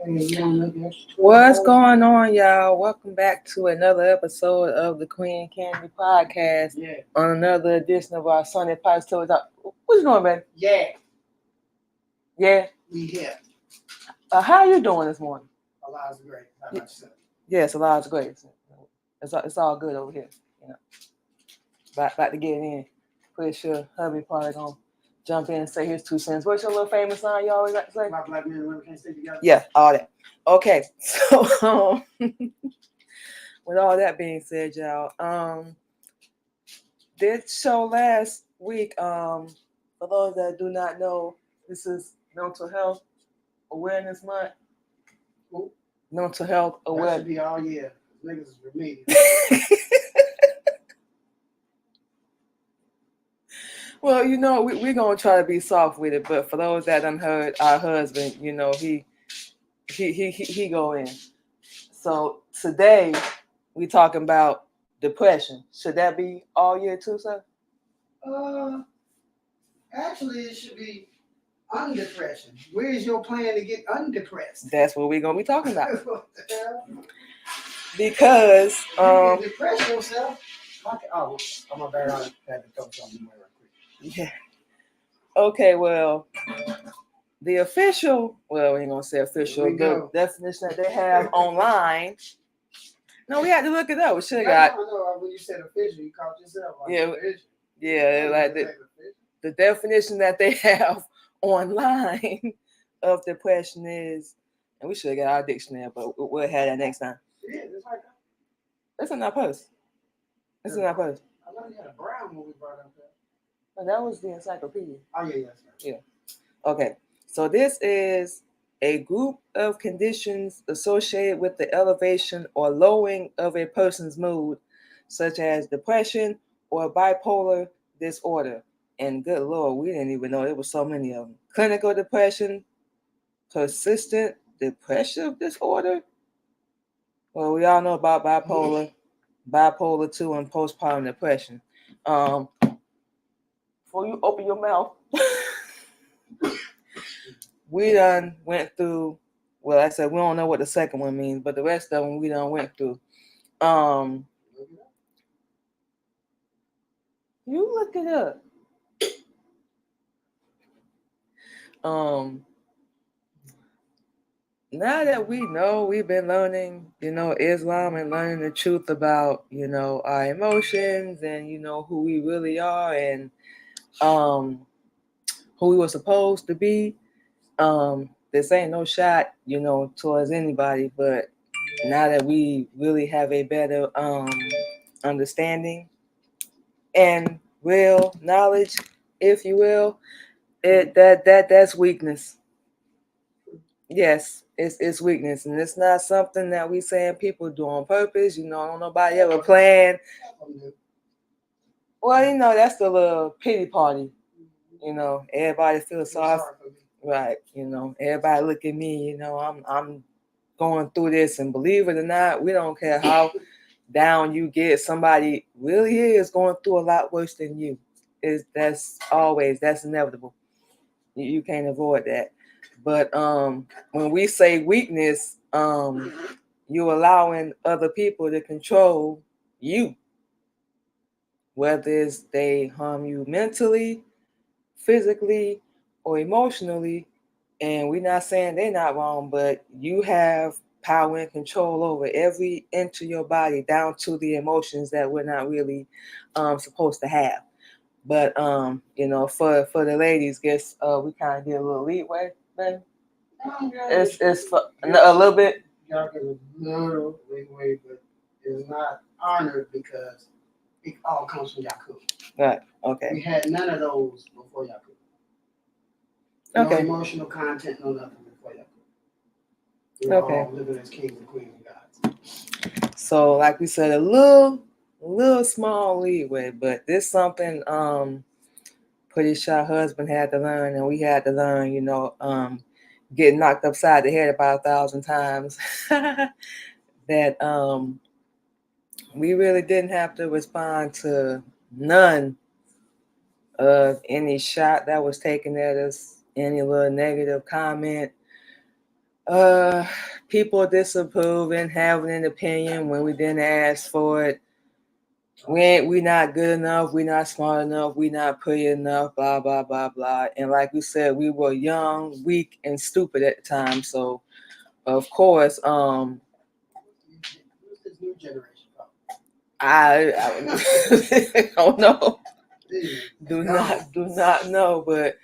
What's going on, y'all? Welcome back to another episode of the Queen Candy Podcast. Yeah. On another edition of our Sunday Podcast. What you doing, man? Yeah. Yeah. We here. How you doing this morning? Allah's great. How about yourself? Yes, Allah's great. It's all good over here. You know, about to get in. Pretty sure hubby probably gonna jump in and say his 2 cents. What's your little famous line you always like to say? My black men and women can't stay together. Yeah, all that. Okay, so with all that being said, y'all, this show last week, for those that do not know, this is Mental Health Awareness Month. Ooh. Mental Health Awareness. That should be all year. Niggas is remedial. Well, you know, we're going to try to be soft with it, but for those that done heard our husband, you know, he go in. So today we talking about depression. Should that be all year too, sir? Actually, it should be undepression. Where is your plan to get undepressed? That's what we're gonna be talking about. Because you can depress yourself. Oh, my bad. I had to throw something away real quick. Yeah. Okay. Well, the official. Well, we ain't gonna say official. The definition that they have online. No, we had to look it up. We should have got. I know. When you said official, you caught yourself. Like yeah. Official. Yeah. Like the definition that they have online of depression is, and we should have got our dictionary, but we'll have that next time. Yeah, it's like that. That's in our post. It's in our post. I know you had a brown when we brought up there. Oh, that was the encyclopedia. Oh, yeah. Yeah. Okay. So this is a group of conditions associated with the elevation or lowering of a person's mood, such as depression or bipolar disorder. And good Lord, we didn't even know there were so many of them. Clinical depression, persistent depressive disorder. Well, we all know about bipolar 2, and postpartum depression. Before you open your mouth, we done went through. Well, I said we don't know what the second one means, but the rest of them we done went through. You look it up. Now that we know, we've been learning, you know, Islam and learning the truth about, you know, our emotions and, you know, who we really are and who we were supposed to be. This ain't no shot, you know, towards anybody, but now that we really have a better understanding and real knowledge, if you will, that's weakness. Yes, it's weakness, and it's not something that we saying people do on purpose. You know, don't nobody ever plan. Well, you know, that's the little pity party. You know, everybody feels sorry, right? You know, everybody look at me. You know, I'm going through this, and believe it or not, we don't care how down you get. Somebody really is going through a lot worse than you. That's inevitable. You can't avoid that. But when we say weakness, you're allowing other people to control you, whether it's they harm you mentally, physically, or emotionally. And we're not saying they're not wrong, but you have power and control over every inch of your body, down to the emotions that we're not really supposed to have. But you know, for the ladies, guess we kind of get a little leeway, man. It's for a little bit. Y'all get a little leeway, but it's not honored because it all comes from Yakub. Right. Okay. We had none of those before Yakub. No emotional content, no nothing before Yakub. We were all living as kings and queens of gods. So, like we said, a little small leeway, but this something pretty sure our husband had to learn, and we had to learn. You know, getting knocked upside the head about 1,000 times. That we really didn't have to respond to none of any shot that was taken at us, any little negative comment. People disapproving, having an opinion when we didn't ask for it. We not good enough, we not smart enough, we not pretty enough, blah blah blah blah. And like we said, we were young, weak, and stupid at the time. So of course, Who's this new generation? I don't know. Do not know, but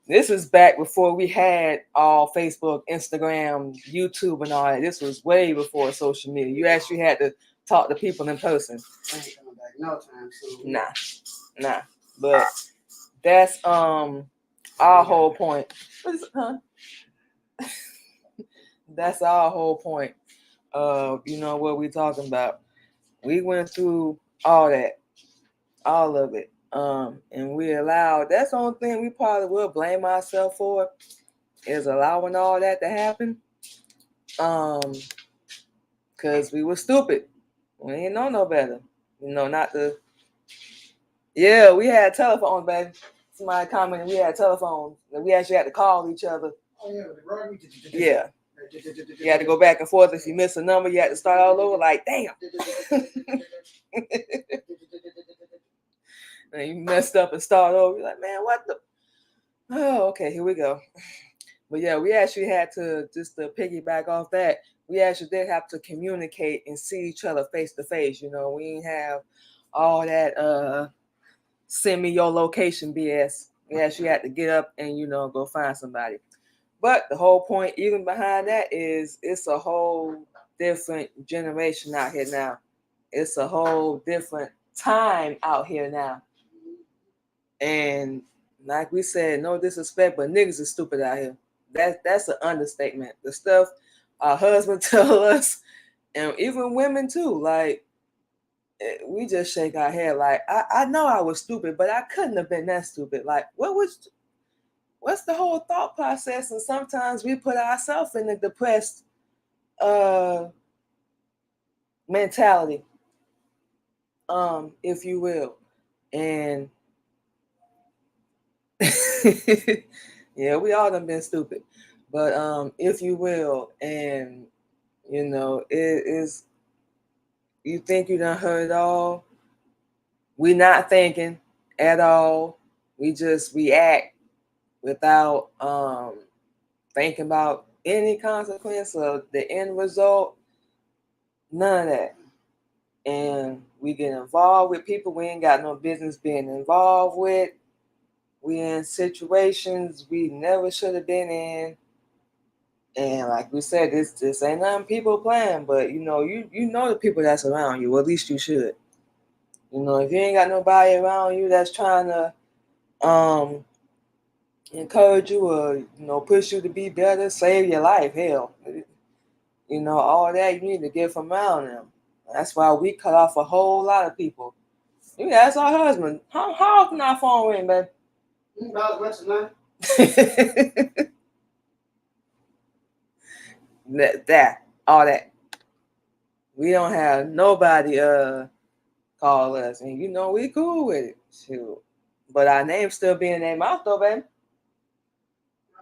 this is back before we had all Facebook, Instagram, YouTube, and all that. This was way before social media. You actually had to talk to people in person. I ain't coming back no time soon. Nah. But that's our whole point. That's our whole point of what we're talking about. We went through all that, all of it. And we allowed, that's the only thing we probably will blame ourselves for, is allowing all that to happen. Because we were stupid. We didn't know no better. Not the. Yeah, we had telephones, baby. Somebody commented we had telephones. We actually had to call each other. Oh, yeah, the rugby. Yeah. You had to go back and forth. If you missed a number, you had to start all over. Like, damn. And you messed up and start over. You're like, man, what the? Oh, okay, here we go. But yeah, we actually had to, just to piggyback off that, we actually did have to communicate and see each other face to face. We didn't have all that send me your location BS. We actually had to get up and go find somebody. But the whole point, even behind that, is it's a whole different generation out here now. It's a whole different time out here now. And like we said, no disrespect, but niggas is stupid out here. That's an understatement. The stuff our husbands tell us, and even women too, like, we just shake our head like, I know I was stupid, but I couldn't have been that stupid. Like, what's the whole thought process? And sometimes we put ourselves in a depressed mentality, if you will. And yeah, we all done been stupid. But if you will, and it is, you think you done heard it all. We not thinking at all. We just react without thinking about any consequence of the end result. None of that. And we get involved with people we ain't got no business being involved with. We in situations we never should have been in. And like we said, this ain't nothing people playing, but you know the people that's around you, or at least you should. If you ain't got nobody around you that's trying to encourage you or push you to be better, save your life, hell, all that you need to get from around them. That's why we cut off a whole lot of people. You ask our husband, how often our phone ring, baby? About what's the all that. We don't have nobody call us, and we cool with it. Shoot. But our name still be in their mouth though, baby.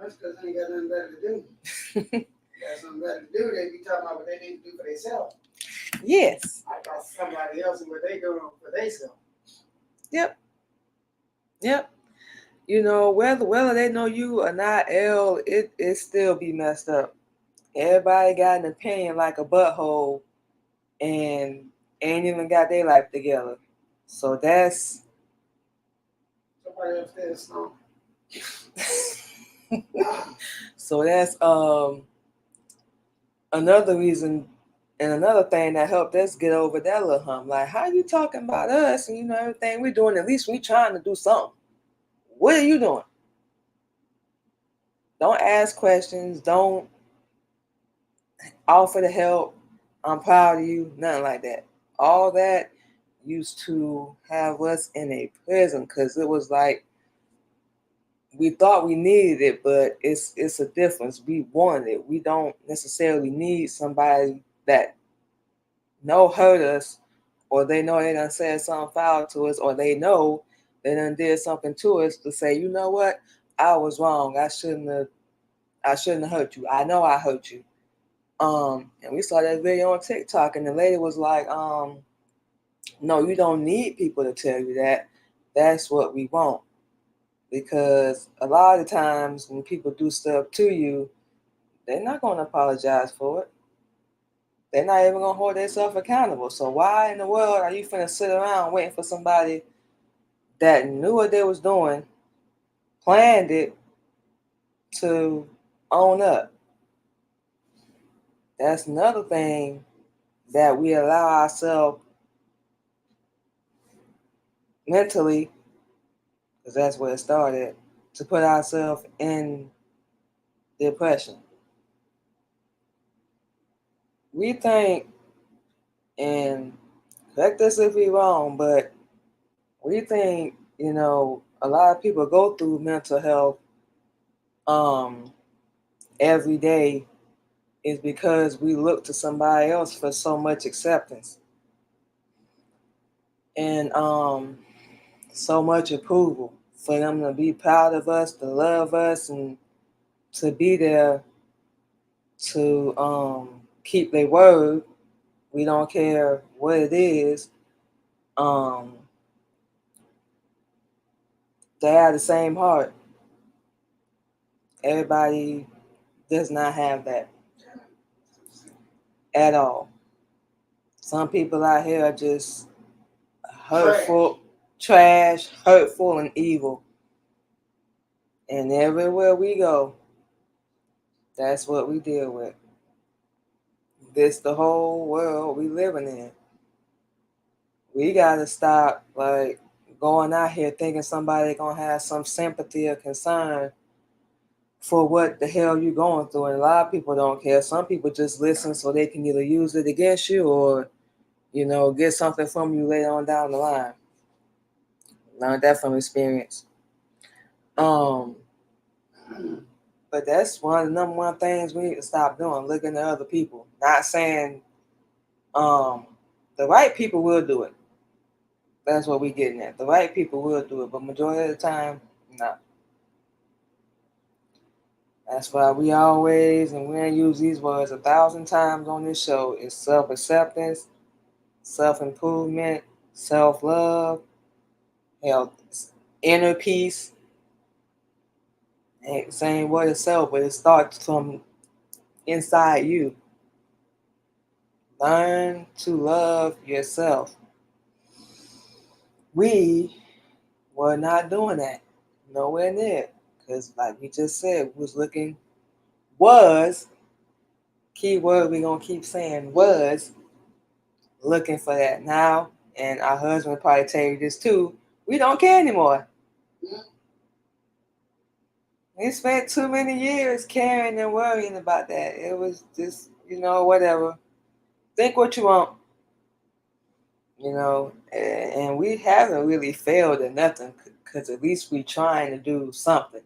That's because they ain't got nothing better to do. Got something better to do. They be talking about what they need to do for themselves. Yes. I got somebody else and what they doing for themselves. Yep. Whether they know you or not, it still be messed up. Everybody got an opinion like a butthole, and ain't even got their life together. So that's somebody upstairs song. So that's another reason and another thing that helped us get over that little hump. Like, how you talking about us and everything we're doing? At least we trying to do something. What are you doing? Don't ask questions. Don't offer to help. I'm proud of you. Nothing like that. All that used to have us in a prison because it was like we thought we needed it, but it's a difference. We wanted it. We don't necessarily need somebody that hurt us, or they know they done said something foul to us, or they know they done did something to us to say, you know what, I was wrong. I shouldn't have I shouldn't have hurt you. I know I hurt you. And we saw that video on TikTok, and the lady was like, no, you don't need people to tell you that. That's what we want. Because a lot of times when people do stuff to you, they're not going to apologize for it. They're not even going to hold themselves accountable. So why in the world are you finna sit around waiting for somebody that knew what they was doing, planned it, to own up? That's another thing that we allow ourselves mentally, because that's where it started, to put ourselves in depression. We think, and correct us if we're wrong, but we think, a lot of people go through mental health every day is because we look to somebody else for so much acceptance and so much approval, for them to be proud of us, to love us, and to be there to keep their word. We don't care what it is. They have the same heart. Everybody does not have that at all. Some people out here are just hurtful, trash, hurtful, and evil. And everywhere we go, that's what we deal with. This the whole world we living in. We gotta stop going out here thinking somebody gonna have some sympathy or concern for what the hell you going through. And a lot of people don't care. Some people just listen so they can either use it against you or, get something from you later on down the line. Learned that from experience. But that's one of the number one things we need to stop doing, looking at other people. Not saying the right people will do it. That's what we're getting at. The right people will do it, but majority of the time, no. That's why we always, and we use these words 1,000 times on this show, is self-acceptance, self-improvement, self-love, health, inner peace. Ain't the same word itself, but it starts from inside you. Learn to love yourself. We were not doing that. Nowhere near. Because like we just said, keyword we're going to keep saying, was looking for that now. And our husband will probably tell you this too. We don't care anymore. We spent too many years caring and worrying about that. It was just, whatever. Think what you want. And we haven't really failed at nothing because at least we trying to do something.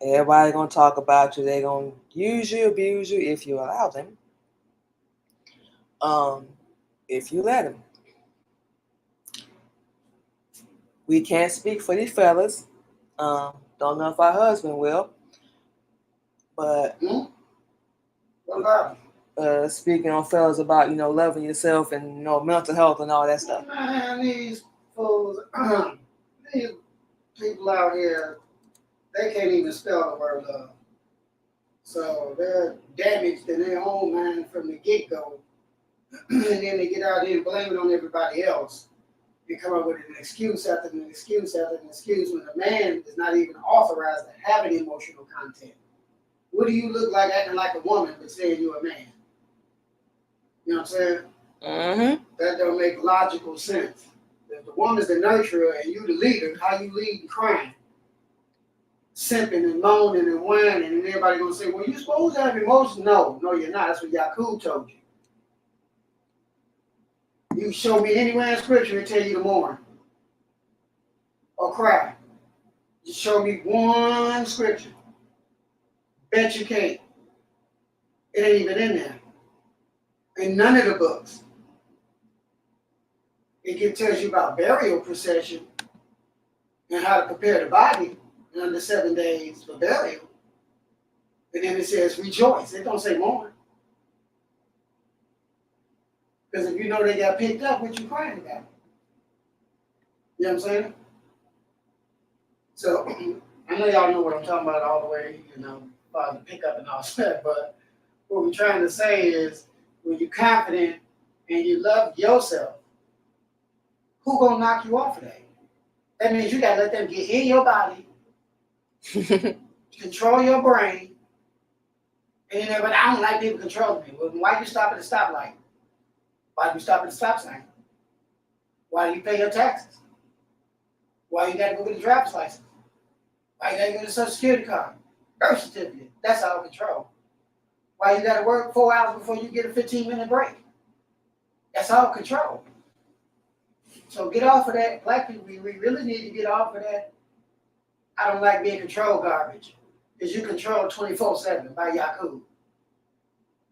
Everybody gonna talk about you. They gonna use you, abuse you if you allow them. If you let them. We can't speak for these fellas. Don't know if our husband will. But speaking on fellas about loving yourself and mental health and all that stuff. Man, these fools, these people out here, they can't even spell the word love. So they're damaged in their own mind from the get-go. And then they get out there and blame it on everybody else. They come up with an excuse after an excuse after an excuse when a man is not even authorized to have an emotional content. What do you look like acting like a woman but saying you're a man? You know what I'm saying? Mm-hmm. That don't make logical sense. If the woman's the nurturer and you the leader, how you leading crying? Simping and moaning and whining, and everybody gonna say, well, you're supposed to have emotions. No, you're not. That's what Yakub told you. You show me anywhere in scripture and tell you to mourn or cry. Just show me one scripture. Bet you can't. It ain't even in there. In none of the books. It tells you about burial procession and how to prepare the body, and under 7 days for burial. And then it says rejoice. It don't say mourn. Because if you know they got picked up, what you crying about? You know what I'm saying? So I know y'all know what I'm talking about all the way, about the pickup and all that, but what we're trying to say is when you're confident and you love yourself, who gonna knock you off of that? That means you gotta let them get in your body, control your brain, and then but I don't like people controlling me. Well, why you stop at the stoplight? Why do you stop at the stop sign? Why do you pay your taxes? Why you gotta go get a driver's license? Why you gotta get a social security card? Birth certificate. That's all control. Why you gotta work 4 hours before you get a 15-minute break? That's all control. So get off of that. Black people, we really need to get off of that. I don't like being controlled garbage. Because you control 24/7 by Yahoo.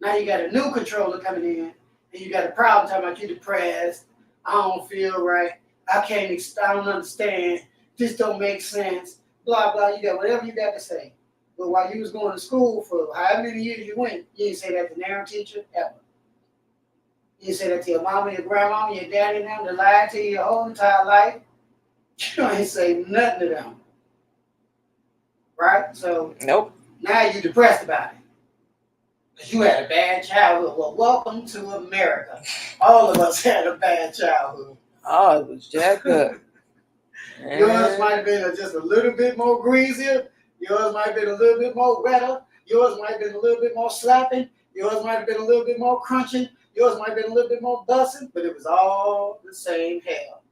Now you got a new controller coming in, and you got a problem talking about you depressed. I don't feel right. I don't understand. This don't make sense. Blah, blah. You got whatever you got to say. But while you was going to school for however many years you went, you didn't say that to their teacher ever. You didn't say that to your mama, your grandmama, your daddy, and them. They lied to you your whole entire life. You ain't say nothing to them. Right? So Nope. Now you're depressed about it. Because you had a bad childhood. Well, welcome to America. All of us had a bad childhood. Oh, it was jacked up. Yours might have been just a little bit more greasier. Yours might have been a little bit more wetter. Yours might have been a little bit more slapping. Yours might have been a little bit more crunching. Yours might have been a little bit more busting. But it was all the same hell.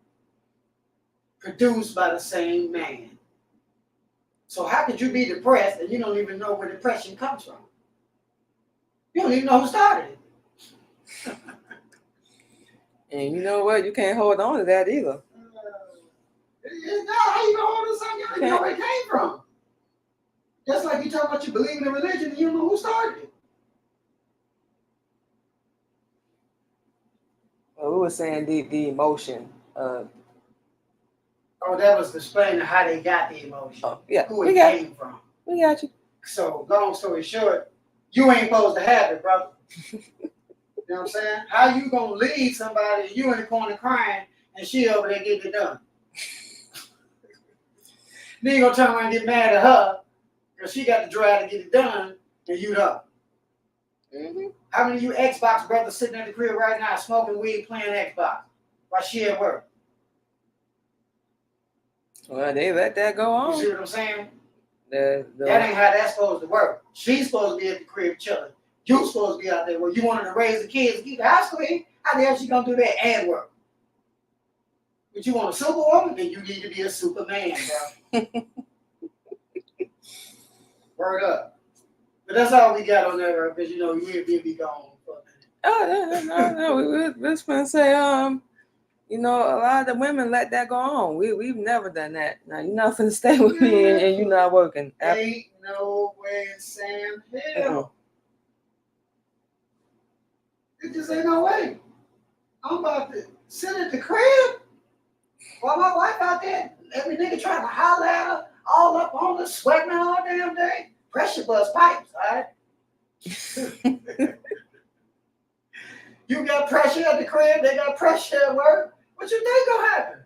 Produced by the same man. So how could you be depressed and you don't even know where depression comes from? You don't even know who started it. And you know what? You can't hold on to that either. How you gonna hold on to something you don't even know where it came from? Just like you talk about you believe in a religion and you don't know who started it. Well, we were saying the emotion. Oh, that was explaining how they got the emotion. Oh, yeah. Who it came from. We got you. So, long story short, you ain't supposed to have it, brother. You know what I'm saying? How you gonna leave somebody, you in the corner crying, and she over there getting it done? Then you gonna turn around and get mad at her, because she got to drive to get it done, and you don't. Mm-hmm. How many of you Xbox brothers sitting at the crib right now smoking weed, playing Xbox, while she at work? Well, they let that go on. You see what I'm saying? That ain't how that's supposed to work. She's supposed to be at the crib chilling. You supposed to be out there where you wanted to raise the kids and keep the house clean. How the hell she gonna do that and work? But you want a superwoman, then you need to be a superman, bro. Word up. But that's all we got on there, because we'll be gone for a minute. no. We were just gonna say, a lot of the women let that go on. We've never done that. Now you're not finna stay with me and you're not working. Ain't no way in Sam hell. It just ain't no way. I'm about to sit at the crib while my wife out there, every nigga trying to holler at her, all up on her, sweating all damn day. Pressure bust pipes, all right? You got pressure at the crib, they got pressure at work. What you think gonna happen?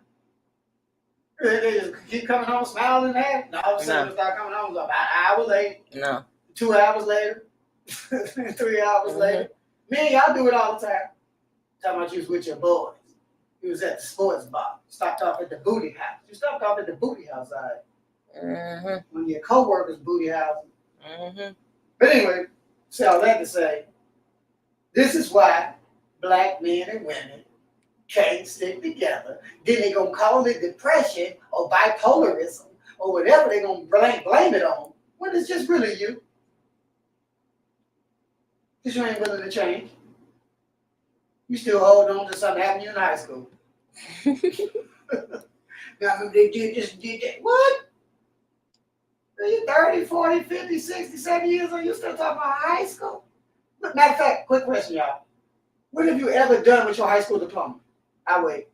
They just keep coming home smiling and that. And all of a sudden, start coming home about an hour later. No. 2 hours later. 3 hours later. Me, y'all do it all the time. Talking about you was with your boys. You was at the sports bar. Stopped off at the booty house. You stopped off at the booty house, all right? Mm-hmm. When your co-workers booty house. Mm-hmm. But anyway, say all that to say, this is why black men and women can't stick together. Then they gonna call it depression or bipolarism or whatever they gonna blame it on, when it's just really you. Because you ain't willing to change. You still hold on to something happened to you in high school. Now, they did this, did that. What? You're 30, 40, 50, 60, 70 years old, you still talking about high school? Matter of fact, quick question, y'all. What have you ever done with your high school diploma? I wait.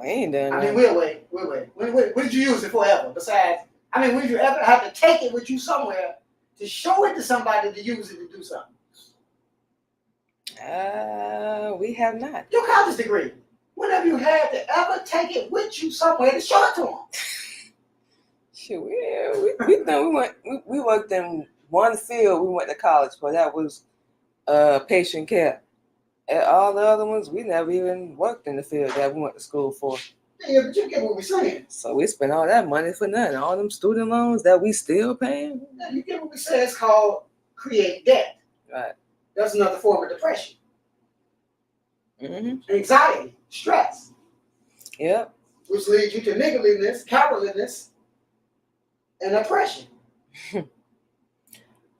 We ain't done I mean, we'll wait. What did you use it for ever? Besides, I mean, would you ever have to take it with you somewhere to show it to somebody to use it to do something? We have not. Your college degree. When have you had to ever take it with you somewhere to show it to them? Shit, we worked in one field. We went to college for that was patient care. And all the other ones, we never even worked in the field that we went to school for. Yeah, but you get what we're saying. So we spent all that money for nothing. All them student loans that we still paying. Yeah, you get what we say. It's called create debt. Right. That's another form of depression. Mm-hmm. Anxiety, stress. Yep. Which leads you to niggardliness, cowardliness, and oppression.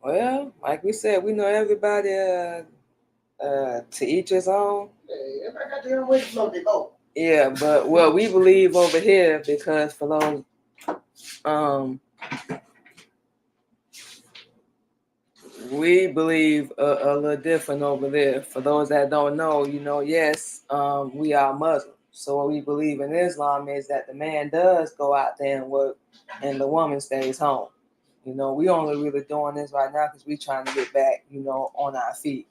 Well, like we said, we know everybody to each his own. Yeah, everybody got their own way to float their boat. Yeah, but what we believe over here, because for those we believe a little different over there. For those that don't know, yes, we are Muslim. So what we believe in Islam is that the man does go out there and work and the woman stays home. We only really doing this right now because we trying to get back, on our feet.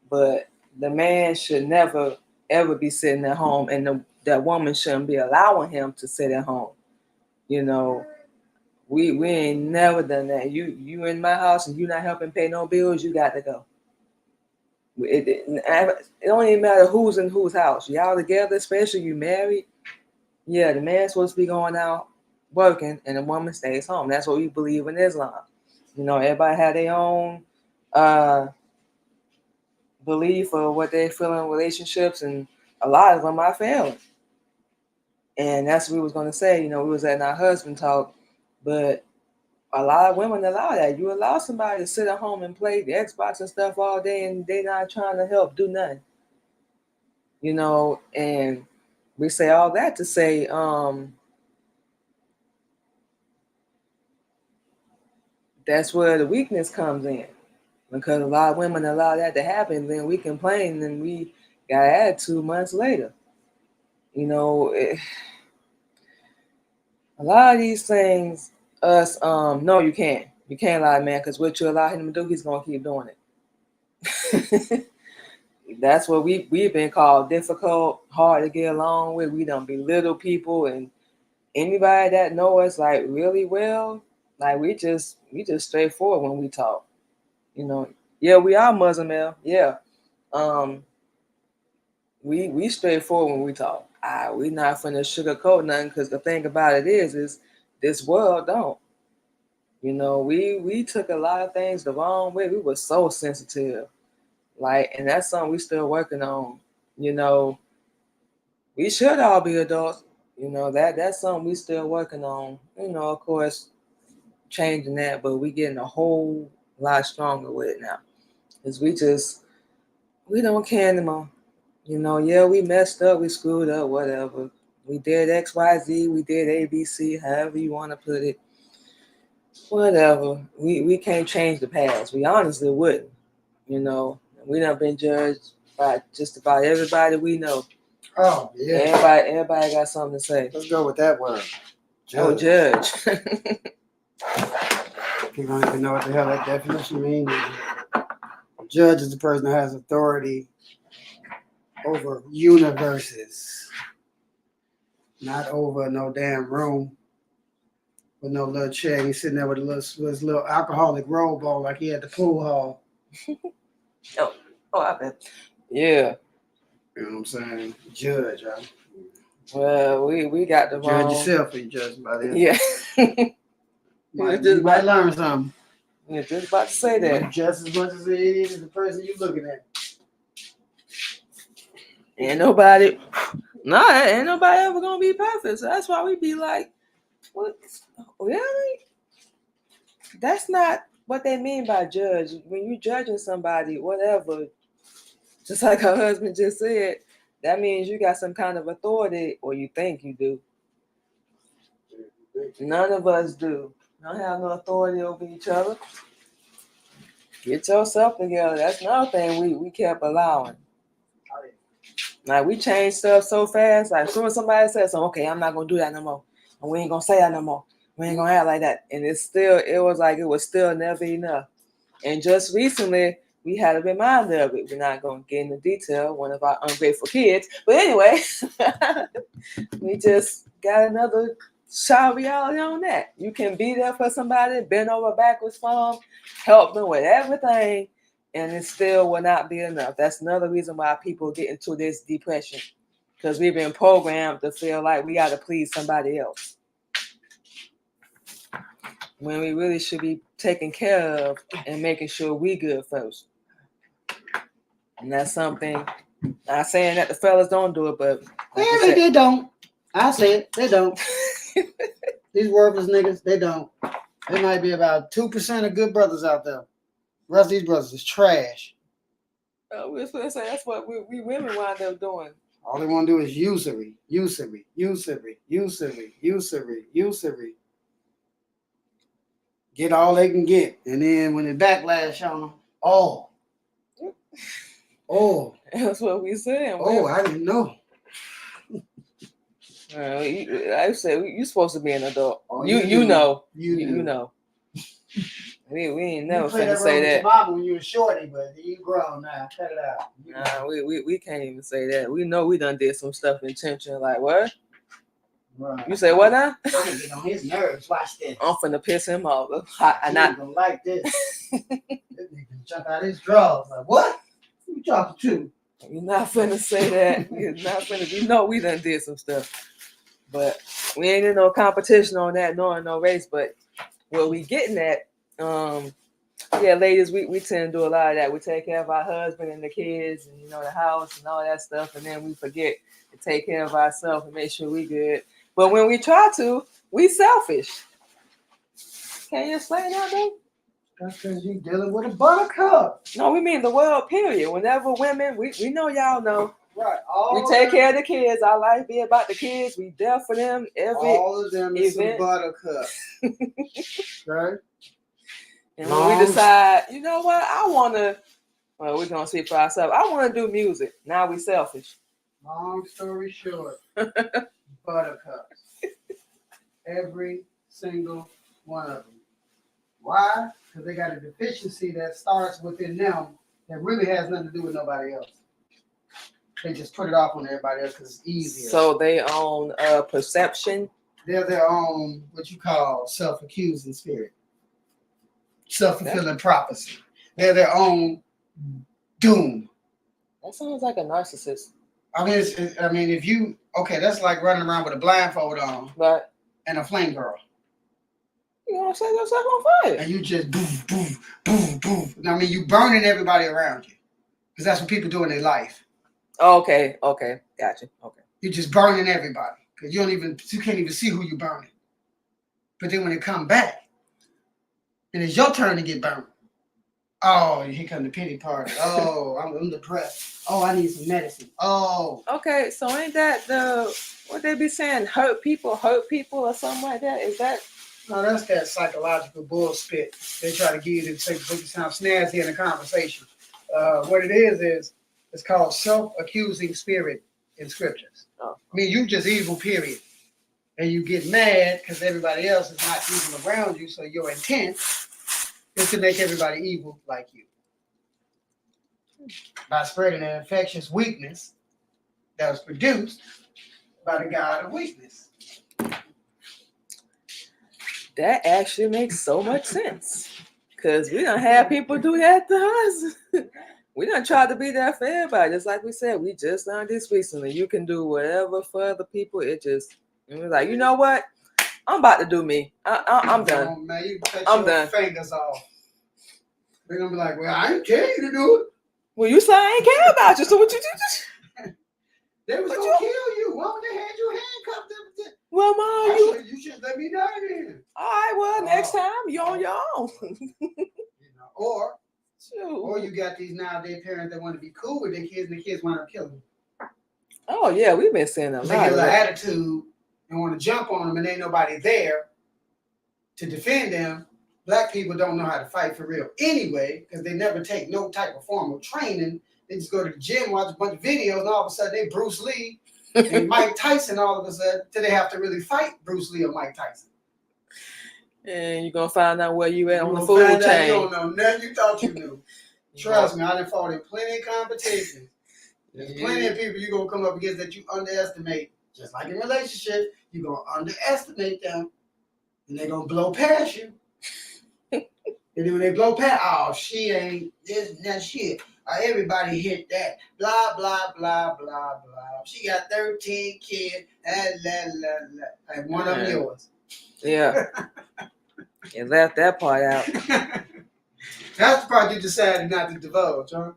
But the man should never, ever be sitting at home, and that woman shouldn't be allowing him to sit at home. We ain't never done that. You in my house and you not helping pay no bills, you got to go. It don't even matter who's in whose house. Y'all together, especially you married. Yeah, the man's supposed to be going out working and the woman stays home. That's what we believe in Islam. Everybody had their own belief of what they feel in relationships, and a lot of them are family. And that's what we was going to say. We was at our husband talk, but a lot of women allow that. You allow somebody to sit at home and play the Xbox and stuff all day, and they not trying to help do nothing. And we say all that to say, that's where the weakness comes in. Because a lot of women allow that to happen, then we complain, and we got attitude months later. A lot of these things, no, you can't. You can't lie, man, because what you allow him to do, he's going to keep doing it. That's what we've been called difficult, hard to get along with. We don't belittle people, and anybody that know us like really well, like we just straightforward when we talk. Yeah, we are Muslim, yeah. We straightforward when we talk. We not finna sugarcoat nothing, because the thing about it is this world don't. We took a lot of things the wrong way. We were so sensitive. And that's something we still working on. We should all be adults. That's something we still working on. Of course, changing that, but we getting a whole lot stronger with it now. Because we don't care anymore. Yeah, we messed up, we screwed up, whatever. We did XYZ, we did ABC, however you want to put it. Whatever. We can't change the past. We honestly wouldn't. We done been judged by just about everybody we know. Oh, yeah. Everybody got something to say. Let's go with that word. Judge. Oh, judge. People don't even know what the hell that definition means. Judge is the person that has authority over universes, not over no damn room with no little chair. He's sitting there with his little alcoholic robe on like he at the pool hall. I bet. Yeah. You know what I'm saying? Judge, right? Well, we got the wrong. Judge yourself for you judged by this. Yeah. You might learn something. You're just about to say that. Just as much as it is the person you're looking at. Ain't nobody ever gonna be perfect. So that's why we be like, what? Really? That's not what they mean by judge. When you're judging somebody, whatever, just like her husband just said, that means you got some kind of authority, or you think you do. None of us do. Don't have no authority over each other. Get yourself together. That's another thing we kept allowing. Like, we changed stuff so fast. Like, as soon as somebody says, okay, I'm not gonna do that no more, and we ain't gonna say that no more. We ain't gonna have like that. And it was still never enough. And just recently, we had a reminder of it. We're not gonna get into detail, one of our ungrateful kids. But anyway, we just got another shot of reality on that. You can be there for somebody, bend over backwards for them, help them with everything, and it still will not be enough. That's another reason why people get into this depression, because we've been programmed to feel like we got to please somebody else, when we really should be taking care of and making sure we good first. And that's something, not saying that the fellas don't do it, but like they don't. I say it, they don't. These worthless niggas, they don't. There might be about 2% of good brothers out there. The rest of these brothers is trash. We was gonna say that's what we women wind up doing. All they want to do is usury. Get all they can get. And then when they backlash on them, oh. That's what we said. I didn't know. I said you're supposed to be an adult. Oh, you know. You know. We ain't never finna say that. Your mama when you were shorty, but you grown now. Cut it out. Nah, we can't even say that. We know we done did some stuff intentionally. Like what? Right. You say what now? I'm gonna get on his nerves. Watch this. I'm finna piss him off. I'm not gonna like this. This nigga jump out his drawers. Like what? Who you talking to? You're not finna say that. You're not finna. You know we done did some stuff, but we ain't in no competition on that, nor no race. But what we getting at, yeah, ladies, we tend to do a lot of that. We take care of our husband and the kids, and the house and all that stuff, and then we forget to take care of ourselves and make sure we good. But when we try to, we selfish. Can you explain that, babe? That's because you're dealing with a buttercup. No, we mean the world, period. Whenever women, we know y'all know. Right. We take care of the kids. Our life be about the kids. We there for them all of them is some buttercup. Right? And when we decide, you know what, we're going to speak for ourselves. I want to do music. Now we selfish. Long story short, buttercups. Every single one of them. Why? Because they got a deficiency that starts within them that really has nothing to do with nobody else. They just put it off on everybody else because it's easier. So they own perception. They're their own, what you call, self-accusing spirit. Self-fulfilling prophecy. They're their own doom. That sounds like a narcissist. I mean, if you, that's like running around with a blindfold on, right, and a flame girl. You want to set yourself on fire. And you just boom. I mean, you burning everybody around you. Because that's what people do in their life. Okay. Gotcha. Okay. You're just burning everybody. Because you can't even see who you're burning. But then when they come back, and it's your turn to get burned. Oh, here come the pity party. Oh, I'm depressed. Oh, I need some medicine. Oh. Okay, so ain't that what they be saying, hurt people or something like that? Is that? No, that's that psychological bullshit. They try to get you to make you sound snazzy in a conversation. What it is it's called self-accusing spirit in scriptures. Oh. I mean, you just evil, period. And you get mad because everybody else is not evil around you, so your intent is to make everybody evil like you. By spreading an infectious weakness that was produced by the God of weakness. That actually makes so much sense. Because we don't have people do that to us. We done tried to be there for everybody. Just like we said, we just learned this recently. You can do whatever for other people. It was like, you know what? I'm about to do me. I'm done. Oh, man, you I'm done. Fingers off. They're going to be like, well, I didn't tell you to do it. Well, you said I ain't care about you, so what you do? They was going to kill you. Why would they had you handcuffed? Well, Mom, you should let me die then. All right, well, next time, you're on your own. Or you got these nowadays parents that want to be cool with their kids and the kids want to kill them. Oh, yeah, we've been seeing a lot. They get an attitude and want to jump on them and ain't nobody there to defend them. Black people don't know how to fight for real anyway because they never take no type of formal training. They just go to the gym, watch a bunch of videos, and all of a sudden they Bruce Lee and Mike Tyson all of a sudden till they have to really fight Bruce Lee or Mike Tyson. And you're gonna find out where you at on the You food find out chain. you don't know nothing you thought you knew. Trust me, I done fought in plenty of competitions. There's plenty of people you're gonna come up against that you underestimate. Just like in relationships, you're gonna underestimate them, and they're gonna blow past you. And then when they blow past, oh, she ain't this and that shit. Everybody hit that. Blah, blah, blah, blah, blah. She got 13 kids. And one of them yours. Yeah. You left that part out. That's the part you decided not to divulge, huh?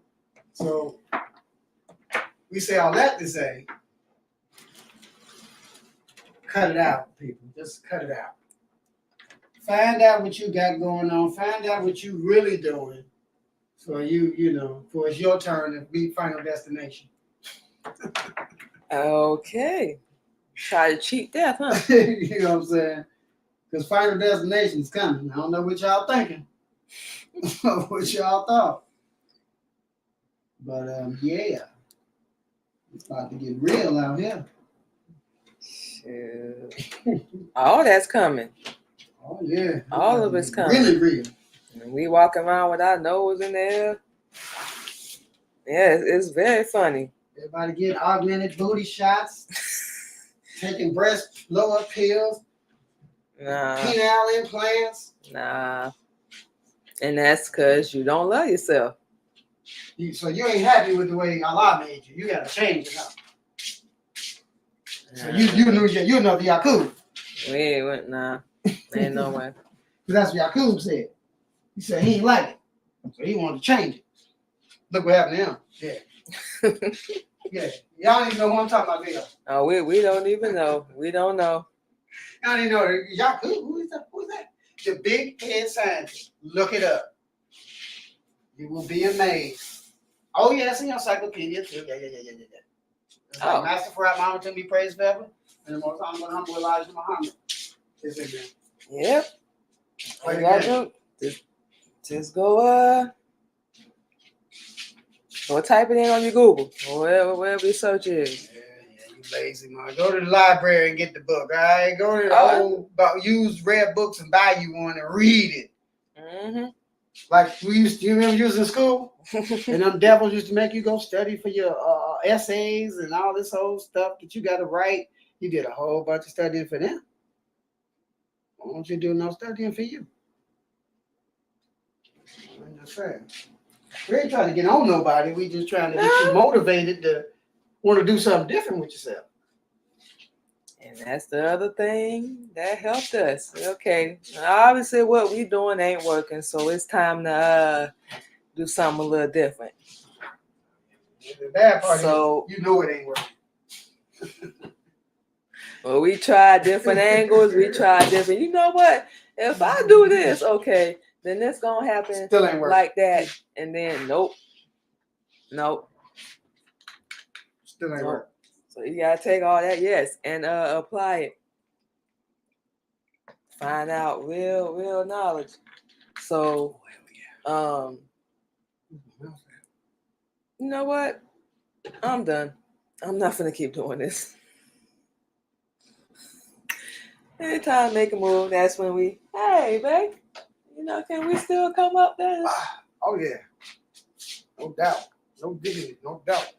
So, we say all that to say, cut it out, people. Just cut it out. Find out what you got going on. Find out what you really doing. For for it's your turn to be final destination. Okay. Try to cheat death, huh? You know what I'm saying? Because final destination is coming. I don't know what y'all thinking. What y'all thought. But, yeah. It's about to get real out here. Shit. All that's coming. Oh, yeah. All of it's coming. Really real. And we walk around with our nose in the air. Yeah, it's very funny. Everybody getting augmented booty shots, taking breast blow-up pills, penile implants. Nah. And that's because you don't love yourself. So you ain't happy with the way Allah made you. You got to change it up. So you know the Yakub. We ain't, nah. Ain't no way. That's what Yakub said. He said he ain't like it. So he wanted to change it. Look what happened to him. Yeah. Yeah. Y'all don't even know who I'm talking about there. Oh, we don't even know. We don't know. Y'all don't even know. Yakub, who is that? The big head scientist. Look it up. You will be amazed. Oh, yeah, it's in your encyclopedia too. Yeah. It's like Master Farad Muhammad to be praised forever. And the most humble Elijah Muhammad is in there. Yep. All you gotta do, just go type it in on your Google or wherever your search is. Yeah, you lazy man. Go to the library and get the book. All right, go to the old used rare books and buy you one and read it. Mm-hmm. Like you remember you was in school and them devils used to make you go study for your essays and all this whole stuff that you got to write. You did a whole bunch of studying for them. Why don't you do no studying for you? I'm just saying. We ain't trying to get on nobody. We just trying to get you motivated to want to do something different with yourself. And that's the other thing that helped us. Okay, obviously what we doing ain't working, so it's time to do something a little different. The bad part is you know it ain't working. Well, we tried different angles. We tried different. You know what? If I do this, okay, then this gonna happen. Still ain't working. Like that, and then nope. Still ain't working. So you gotta take all that, yes, and apply it. Find out real knowledge. So, you know what? I'm done. I'm not gonna keep doing this. Anytime I make a move, that's when hey, babe, can we still come up there? Oh, yeah. No doubt. No diggity. No doubt.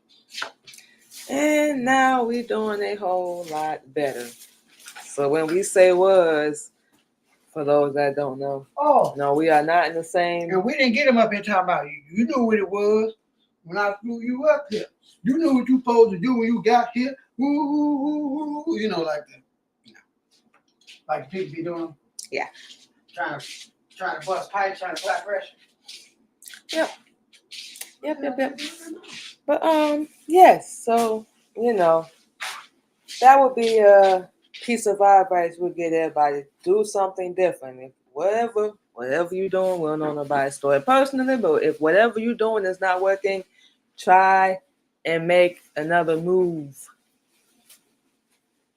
And now we doing a whole lot better. So when we say was, for those that don't know, no, we are not in the same. And we didn't get him up here talking about you. You knew what it was when I flew you up here. You knew what you supposed to do when you got here. Woo, like that. Like people be doing. Yeah. Trying to bust pipes, trying to flat pressure. Yep. But yes, so that would be a piece of advice we'll get everybody. Do something different. If whatever you're doing, we don't know nobody's story personally, but if whatever you're doing is not working, try and make another move.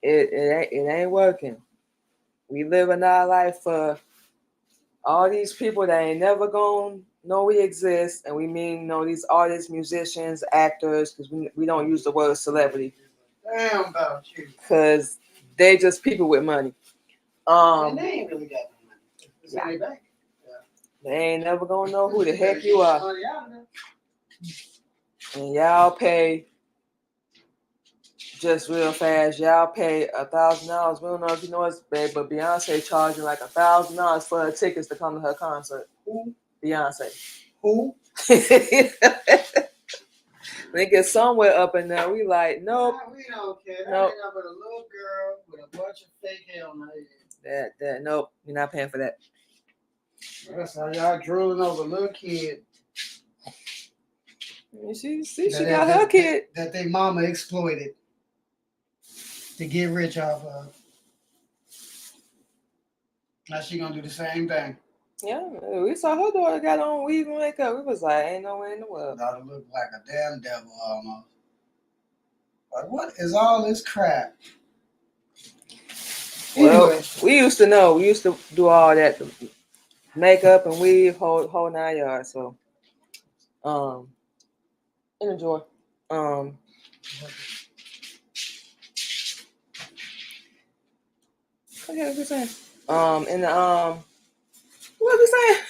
It ain't working. We live in our life for all these people that ain't never gonna know we exist, and we mean these artists, musicians, actors, because we don't use the word celebrity. Damn about you. Because they just people with money. And they ain't really got no money. Yeah. They ain't never gonna know who the heck you are. And y'all pay just real fast. Y'all pay $1,000. We don't know if you know it's bad, but Beyonce charging like $1,000 for her tickets to come to her concert. Who? Beyonce. Who? They get somewhere up in there. We like, nope. Nah, we don't care. Nope. That ain't but a little girl with a bunch of fake hair on her head. Nope. You're not paying for that. That's how y'all drooling over a little kid. She got her kid. That they mama exploited to get rich off of. Now she gonna do the same thing. Yeah, we saw her daughter got on weave and makeup. We was like, ain't no way in the world. Daughter looked like a damn devil almost. Like, what is all this crap? Well, Anyway. we used to know. We used to do all that, makeup and weave, whole 9 yards. So, enjoy. What was we saying? In the what was we saying?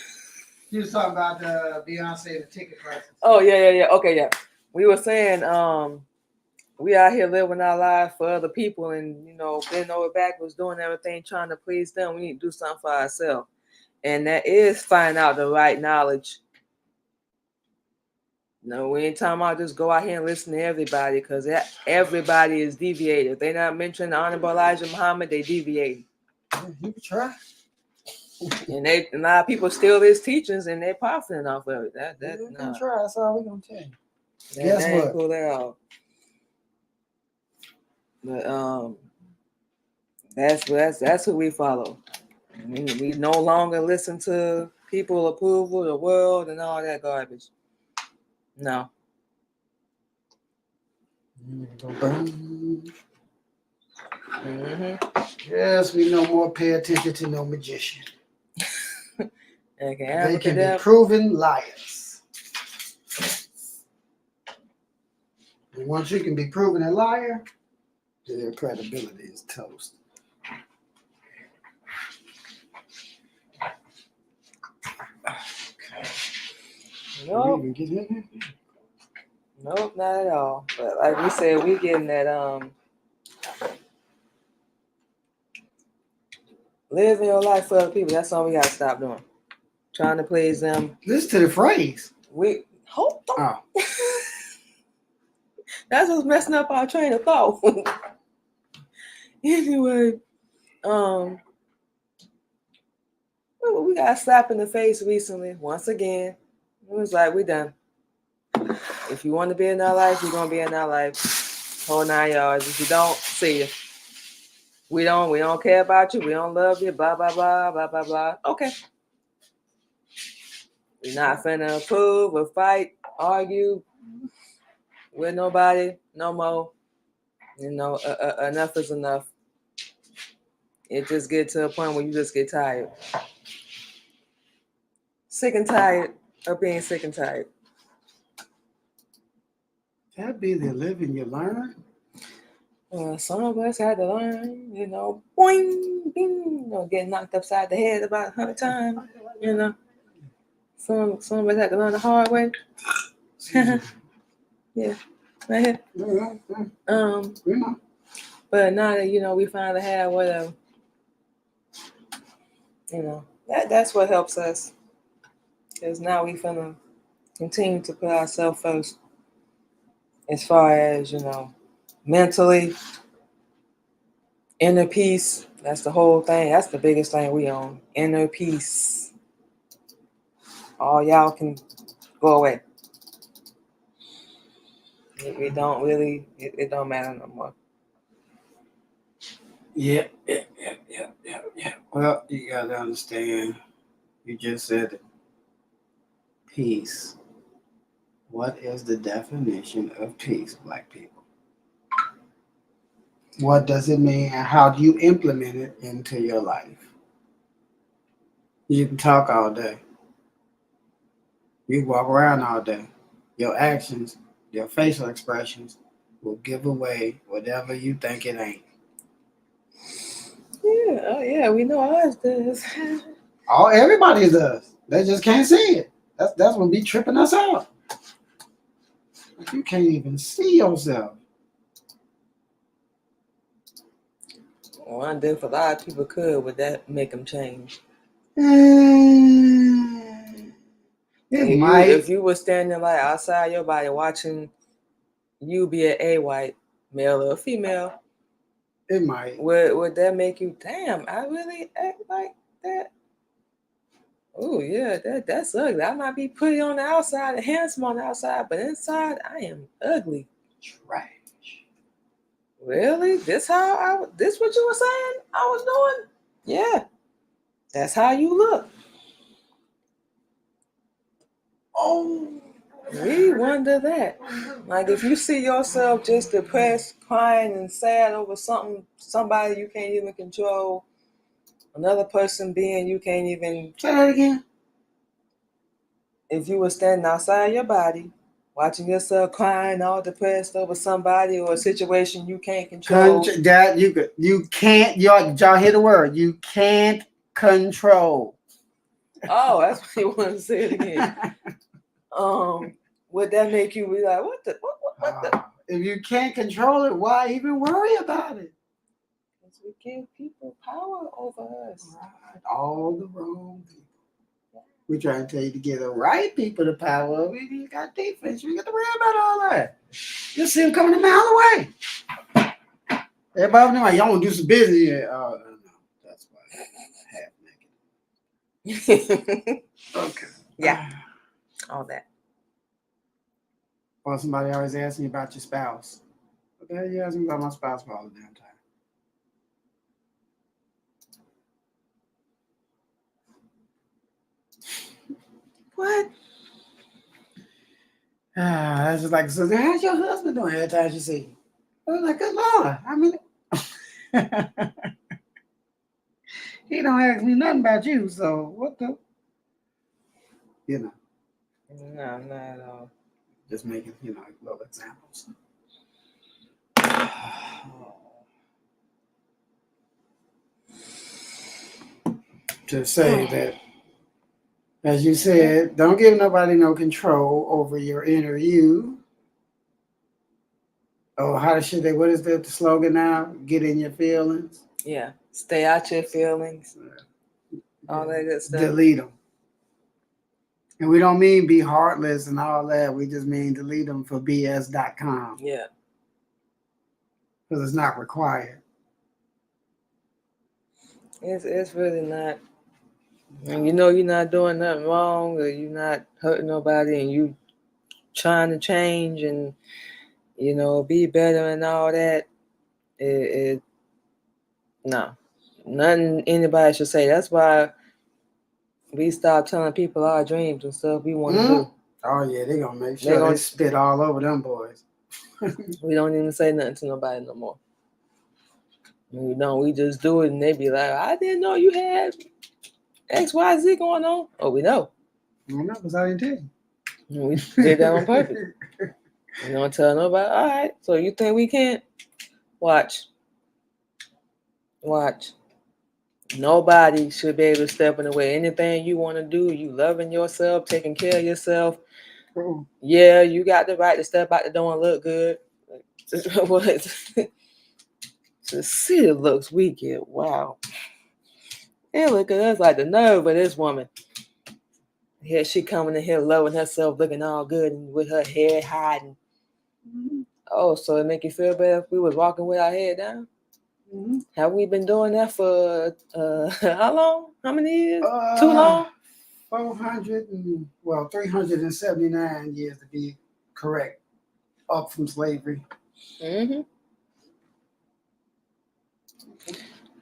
You was talking about the Beyonce the ticket prices. Oh yeah. Okay, yeah. We were saying we out here living our life for other people, and bending over backwards, doing everything trying to please them. We need to do something for ourselves, and that is find out the right knowledge. No, we ain't talking about just go out here and listen to everybody, because everybody is deviated. If they not mentioning the Honorable Elijah Muhammad, they deviate. You can try. And a lot of people steal his teachings and they're profiting off of it. You can try. That's all we're gonna tell you. Guess Guess what? what? Cool that out. But that's who we follow. We no longer listen to people approval, the world, and all that garbage. No. Mm-hmm. Yes, we no more pay attention to no magician. They can be proven liars. And once you can be proven a liar, their credibility is toast. Nope, not at all. But like we said, we getting that living your life for other people. That's all we gotta stop doing. Trying to please them. Listen to the phrase. We hold on. Oh. That's what's messing up our train of thought. Anyway, we got slapped in the face recently. Once again, it was like, we done. If you want to be in our life, you're gonna be in our life. Whole 9 yards. If you don't, see you. We don't care about you. We don't love you. Blah blah blah blah blah blah. Okay. We're not finna approve or fight, argue with nobody no more. Enough is enough. It just get to a point where you just get tired. Sick and tired of being sick and tired. That be the living you learn. Some of us had to learn, boing, bing, get knocked upside the head about 100 times. Some of us had to learn the hard way. Yeah, right here. But now that we finally have whatever, that's what helps us. Because now we finna continue to put ourselves first, as far as mentally, inner peace. That's the whole thing. That's the biggest thing we own. Inner peace. All y'all can go away. It don't really, it don't matter no more. Yeah. Well, you gotta understand. You just said it. Peace. What is the definition of peace, Black people? What does it mean, and how do you implement it into your life? You can talk all day. You can walk around all day. Your actions, your facial expressions will give away whatever you think it ain't. Yeah, we know ours does. Everybody does. They just can't see it. That's what be tripping us out. You can't even see yourself. I wonder if a lot of people could. Would that make them change? If you were standing like outside your body watching you be a white male or a female, it might. Would that make you, damn, I really act like that? Oh yeah, that's ugly. I might be pretty on the outside and handsome on the outside, but inside I am ugly. Trash. Really? This what you were saying I was doing? Yeah. That's how you look. Oh, we wonder that. Like if you see yourself just depressed, crying and sad over somebody you can't even control, another person being you can't even. Say that again. If you were standing outside your body, watching yourself crying, all depressed over somebody or a situation you can't control. You can't. Y'all hear the word? You can't control. Oh, that's what you want to say it again. Would that make you be like, what the? If you can't control it, why even worry about it? Because we give people power over us. Right. All the wrong people. We trying to tell you to give the right people the power over you. You got defense. You got to worry about all that. You'll see them coming a mile away. Everybody know y'all want to do some business here. Oh, no. That's why half naked. Okay. Yeah. All that. Or somebody always asks me about your spouse. What the hell you asking about my spouse for all the damn time? What? That's just like, so how's your husband doing every time you see him? I was like, good Lord. I mean, he don't ask me nothing about you, so what the? You know. No, not at all. Just making, little examples. To say that, as you said, don't give nobody no control over your inner you. Oh, what is the slogan now? Get in your feelings. Yeah. Stay out your feelings. All that good stuff. Delete them. And we don't mean be heartless and all that. We just mean delete them for BS.com. Yeah. Because it's not required. It's really not. And you're not doing nothing wrong, or you're not hurting nobody, and you trying to change and be better and all that. No, nothing anybody should say. That's why we stop telling people our dreams and stuff we want to do. Oh yeah, they're gonna make sure they spit all over them boys. We don't even say nothing to nobody no more. We just do it, and they be like, I didn't know you had XYZ going on. Oh, we know. I know, because I didn't tell you. We did that on purpose. You don't tell nobody. All right, so you think we can't? Watch. Nobody should be able to step in the way. Anything you want to do, you loving yourself, taking care of yourself. Yeah, you got the right to step out the door and look good. What? To see the looks we get, wow. And look at us like the nerve of this woman. Here she coming in here loving herself, looking all good and with her head hiding. Mm-hmm. Oh, so it make you feel better if we was walking with our head down? Mm-hmm. Have we been doing that for how long? How many years? Too long? 379 years to be correct, up from slavery. Mm-hmm.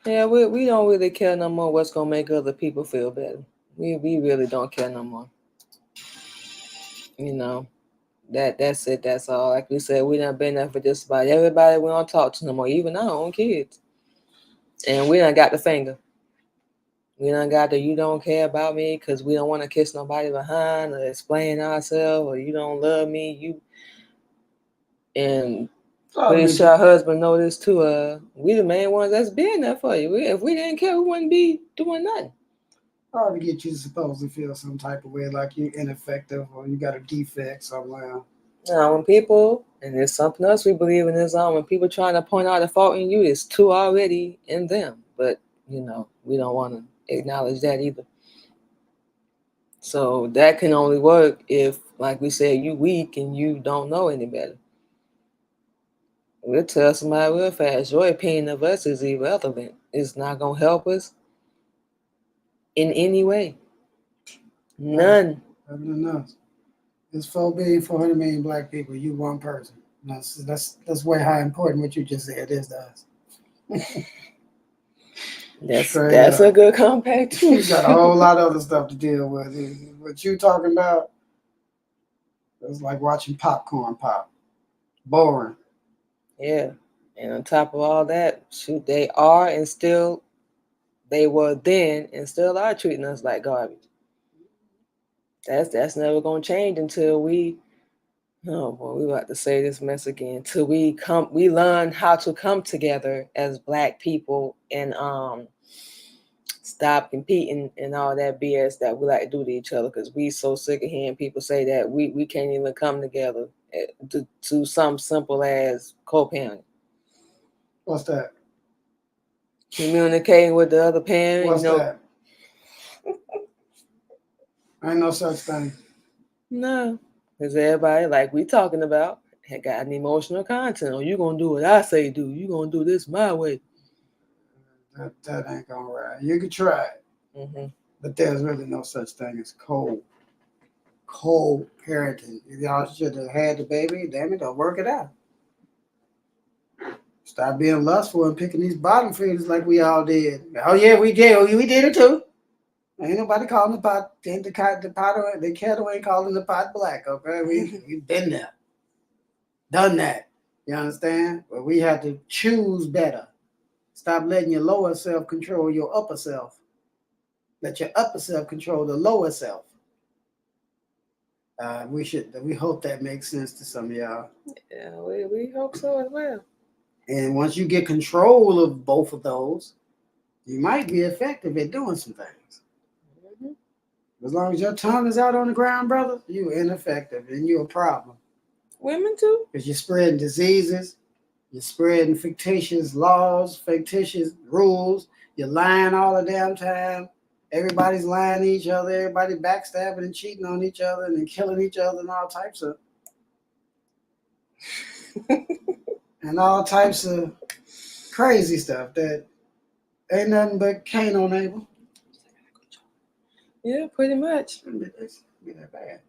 Yeah, we don't really care no more what's gonna make other people feel better. We really don't care no more. That's it. That's all. Like we said, we done been there for just about everybody we don't talk to no more, even our own kids. And we done got the finger. We done got the you don't care about me because we don't want to kiss nobody behind or explain ourselves, or you don't love me. And pretty sure our husband know this too. We the main ones that's been there for you. If we didn't care, we wouldn't be doing nothing. hard to get you supposed to feel some type of way like you're ineffective or you got a defect somewhere. Now, when people, and there's something else we believe in this on, when people trying to point out a fault in you, it's two already in them. But, we don't want to acknowledge that either. So that can only work if, like we said, you weak and you don't know any better. We'll tell somebody real fast, your opinion of us is irrelevant. It's not going to help us in any way. None. Other than us. There's 4,400,000,000 black people. You one person. That's way how important what you just said is to us. That's a good comeback too. You got a whole lot of other stuff to deal with. What you talking about? It's like watching popcorn pop. Boring. Yeah. And on top of all that, shoot, they are and still, they were then and still are treating us like garbage. That's never gonna change until we, oh boy, we about to say this mess again. Till we learn how to come together as black people and stop competing and all that BS that we like to do to each other, because we so sick of hearing people say that we can't even come together to something simple as co-parenting. What's that? Communicating with the other parent. What's that? Ain't no such thing. No, because everybody, like we talking about, had got an emotional content. Oh, you gonna do what I say do. You gonna do this my way. That ain't gonna ride. You can try it, but there's really no such thing as co-parenting. If y'all should have had the baby, damn it, don't work it out. Stop being lustful and picking these bottom feeders like we all did. Oh yeah, we did. Oh, we did it too. Ain't nobody calling the pot. The kettle ain't calling the pot black. Okay, we've been there, done that. You understand? But we have to choose better. Stop letting your lower self control your upper self. Let your upper self control the lower self. We hope that makes sense to some of y'all. Yeah, we hope so as well. And once you get control of both of those, you might be effective at doing some things. As long as your tongue is out on the ground, brother, you're ineffective and you're a problem. Women too. Because you're spreading diseases, you're spreading fictitious laws, fictitious rules, you're lying all the damn time. Everybody's lying to each other, everybody backstabbing and cheating on each other and then killing each other and all types of crazy stuff that ain't nothing but Cain on Abel. Yeah, pretty much. It's that bad.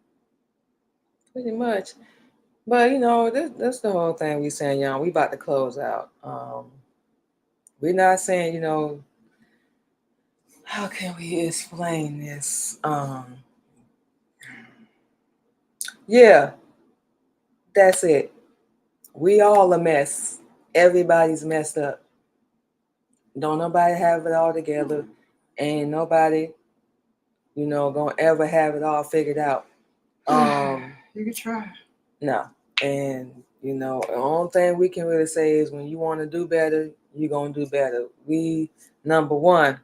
Pretty much. But that's the whole thing we saying, y'all. We about to close out. We're not saying, how can we explain this? Yeah, that's it. We all a mess. Everybody's messed up. Don't nobody have it all together. Ain't nobody, gonna ever have it all figured out. You can try. No. And, the only thing we can really say is when you want to do better, you're going to do better. Number one,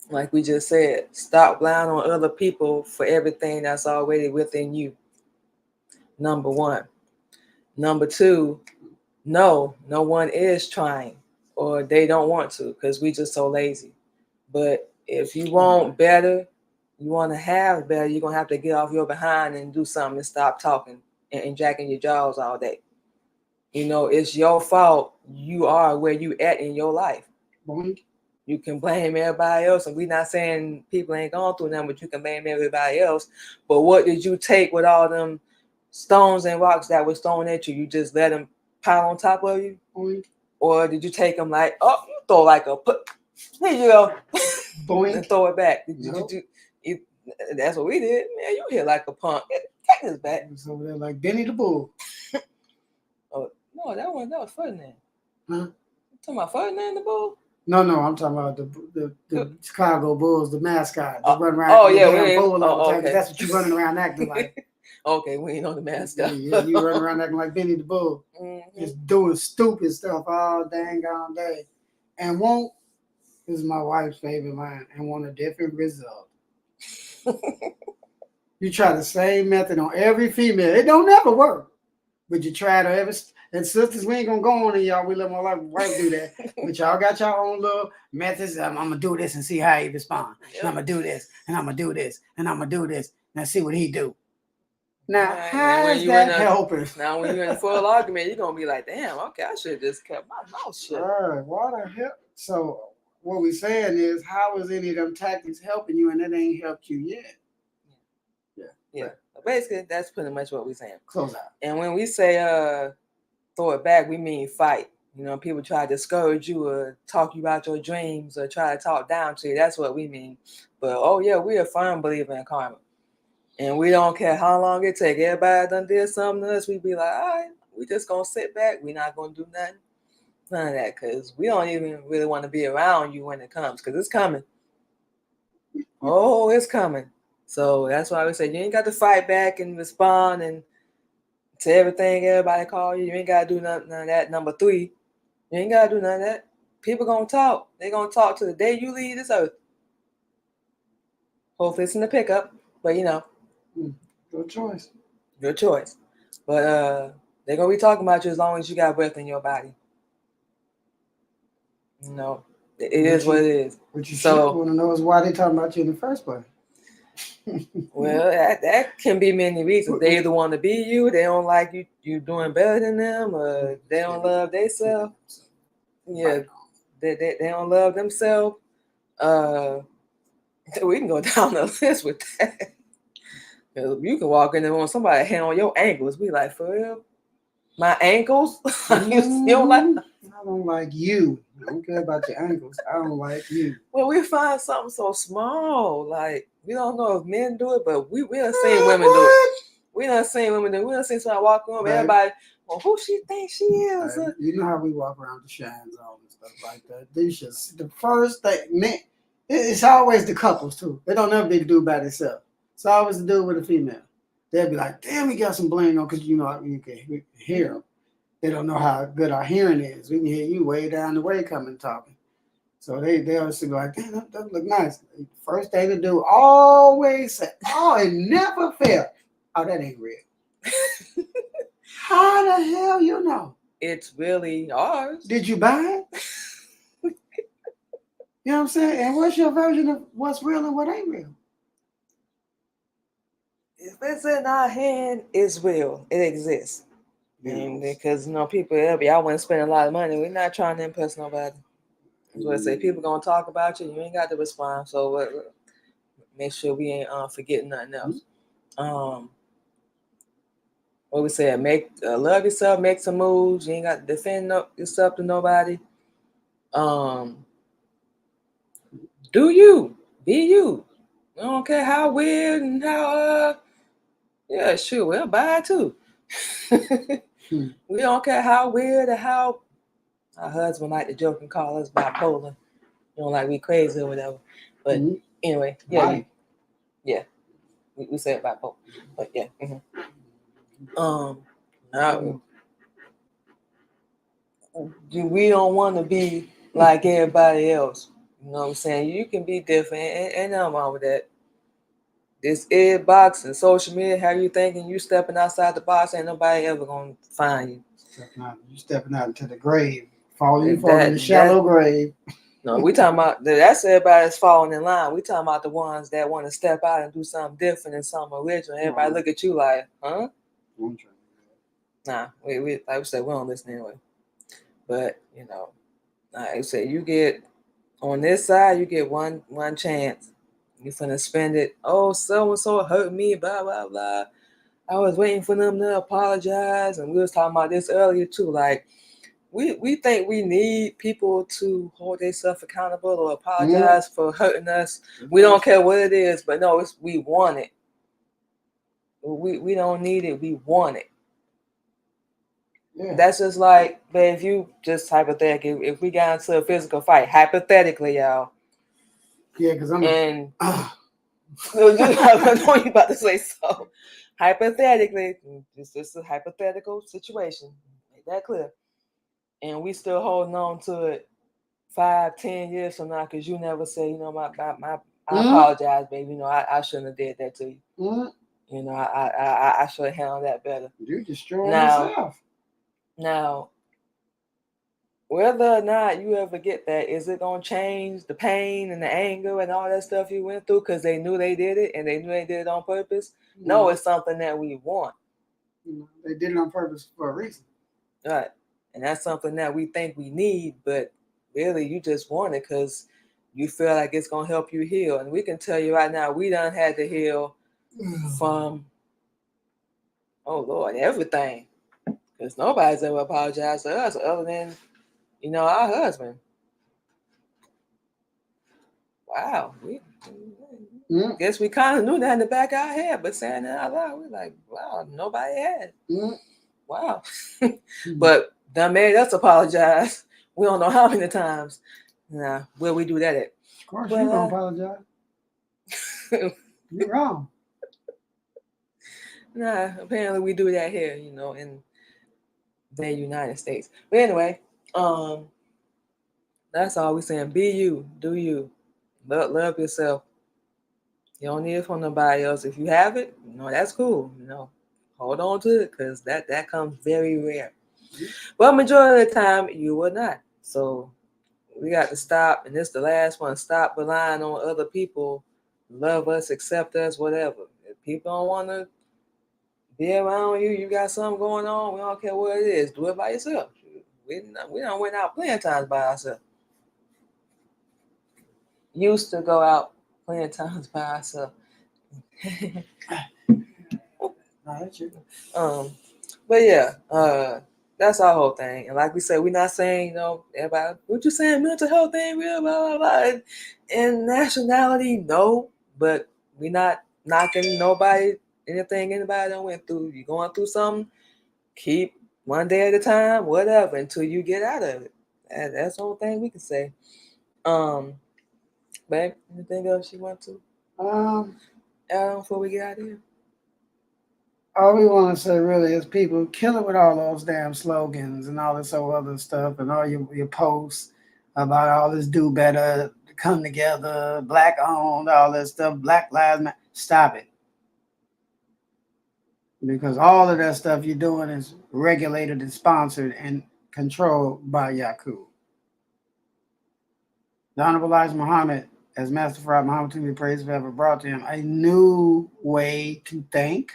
like we just said, stop relying on other people for everything that's already within you. Number one. Number two, no one is trying or they don't want to because we just so lazy. But if you want better, you want to have better, you're going to have to get off your behind and do something and stop talking and jacking your jaws all day. It's your fault. You are where you at in your life. You can blame everybody else, and we're not saying people ain't going through nothing, but you can blame everybody else. But what did you take with all them stones and rocks that was thrown at you? You just let them pile on top of you? Or did you take them like, oh, you throw like a put, here you go, and throw it back? That's what we did. Man, you hit like a punk. Take this back. It was over there like Benny the Bull. Oh, no, that was Ferdinand. Huh? You talking about Ferdinand the Bull? No, I'm talking about the Chicago Bulls, the mascot. They run around. Oh, yeah. Okay. That's what you running around acting like. Okay, we ain't on the mascot. Yeah, you running around acting like Benny the Bull. Just doing stupid stuff all dang on day. And this is my wife's favorite line, and want a different result. You try the same method on every female. It don't never work. But you try to every and sisters, we ain't gonna go on and y'all. We let my wife do that. But y'all got your own little methods. I'm gonna do this and see how he respond. Yep. And I'm gonna do this, and I'm gonna do this, and I'm gonna do this. Now see what he do. Now, Right. how is that helping? Now, when you're in a full argument, you're gonna be like, "Damn, okay, I should have just kept my mouth shut." Right. What the hell? So what we saying is, how is any of them tactics helping you, and it ain't helped you yet? Yeah. Basically, that's pretty much what we're saying. Close out. And when we say throw it back, we mean fight. You know, people try to discourage you or talk you about your dreams or try to talk down to you. That's what we mean. But oh yeah, we're a firm believer in karma. And we don't care how long it take. Everybody done did something to us. We be like, all right, we just gonna sit back. We're not gonna do nothing. None of that, because we don't even really want to be around you when it comes, because it's coming. Oh, it's coming. So that's why we say you ain't got to fight back and respond and to everything everybody call you. You ain't got to do none of that. Number 3, you ain't got to do none of that. People going to talk. They going to talk to the day you leave this earth. Hopefully it's in the pickup, but you know. Your choice. Your choice. But they're going to be talking about you as long as you got breath in your body. You know, it is what it is. What you should want to know is why they talking about you in the first place. Well, that can be many reasons. They either want to be you, they don't like you doing better than them, or they don't love themselves. Yeah, they don't love themselves. We can go down the list with that. You can walk in there on somebody hand on your ankles. Be like, for real? My ankles? You don't like? I don't like you. I don't care about your ankles. I don't like you. Well, we find something so small. Like, we don't know if men do it, but we done seen women do it. We done seen women do it. We done seen somebody walk around, everybody, well, who she think she is? You know how we walk around the shines, all and stuff like that. They just, the first thing, man, it's always the couples, too. They don't ever be the dude by themselves. It's always the dude with a female. They'll be like, damn, we got some bling on, because, you know, you can hear them. They don't know how good our hearing is. We can hear you way down the way coming talking. So they always be like, damn, that look nice. First thing to do, always say, oh, it never failed. Oh, that ain't real. How the hell you know? It's really ours. Did you buy it? You know what I'm saying? And what's your version of what's real and what ain't real? If it's in our hand, it's real. It exists. Yes. And because, you know, people, I wouldn't spend a lot of money. We're not trying to impress nobody. That's what I say. People going to talk about you. You ain't got to respond. So make sure we ain't forgetting nothing else. What we say, love yourself, make some moves. You ain't got to defend yourself to nobody. Do you. Be you. I don't care how weird and how, yeah, sure, we'll buy it too. We don't care how weird or how our husband like to joke and call us bipolar. You know, like we crazy or whatever. But anyway, yeah. Right. Yeah. We said bipolar. But yeah. We don't want to be like everybody else. You know what I'm saying? You can be different. Ain't nothing wrong with that. This ed box and social media, how you thinking you stepping outside the box, ain't nobody ever gonna find you. You stepping out into the grave. Falling in the shallow grave. No, we talking about that's everybody that's falling in line. We talking about the ones that want to step out and do something different and something original. Everybody look at you like, huh? Nah, we like we said, we don't listen anyway. But you know, like I said, you get on this side, you get one chance. You finna spend it. Oh, so and so hurt me, blah blah blah. I was waiting for them to apologize, and we was talking about this earlier too. Like, we think we need people to hold themselves accountable or apologize for hurting us. We don't care what it is, but no, we want it. We don't need it. We want it. Yeah. That's just like, but if you just hypothetically, if we got into a physical fight, hypothetically, y'all. Yeah, because I'm. And I know you about to say so. Hypothetically, it's just a hypothetical situation. Make that clear. And we still holding on to it 5-10 years from now because you never say, you know, I apologize, baby. You know, I shouldn't have did that to you. You know, I should have handled that better. You destroyed yourself. Now, whether or not you ever get that, is it going to change the pain and the anger and all that stuff you went through because they knew they did it and they knew they did it on purpose? No, it's something that we want. They did it on purpose for a reason. Right. And that's something that we think we need, but really you just want it because you feel like it's going to help you heal. And we can tell you right now, we done had to heal from, oh Lord, everything. Because nobody's ever apologized to us other than, you know, our husband. Wow. Guess we kind of knew that in the back of our head, but saying that out loud, we're like, wow, nobody had. Wow. But that made us apologize. We don't know how many times. Nah, where we do that at? Of course, you don't apologize. You're wrong. Nah, apparently we do that here, you know, in the United States. But anyway, that's all we're saying. Be you, do you, love yourself. You don't need it from nobody else. If you have it, you know, that's cool. You know, hold on to it because that comes very rare. But majority of the time, you will not. So we got to stop, and this is the last one. Stop relying on other people, love us, accept us, whatever. If people don't want to be around you, you got something going on, we don't care what it is. Do it by yourself. We don't went out plenty of times by ourselves. Used to go out plenty of times by ourselves. But yeah, that's our whole thing. And like we said, we're not saying, you know, everybody, what you saying, mental health ain't real, blah, blah, blah. And nationality, no, but we're not knocking nobody, anything anybody done went through. You're going through something, keep one day at a time, whatever, until you get out of it. That's the whole thing we can say. Babe, anything else you want to add on before we get out of here? All we want to say really is people kill it with all those damn slogans and all this other stuff and all your posts about all this do better, come together, black owned, all this stuff, Black Lives Matter. Stop it. Because all of that stuff you're doing is regulated and sponsored and controlled by Yakub. The Honorable Elijah Muhammad, as Master Farad Muhammad to be praised forever, brought to him a new way to think,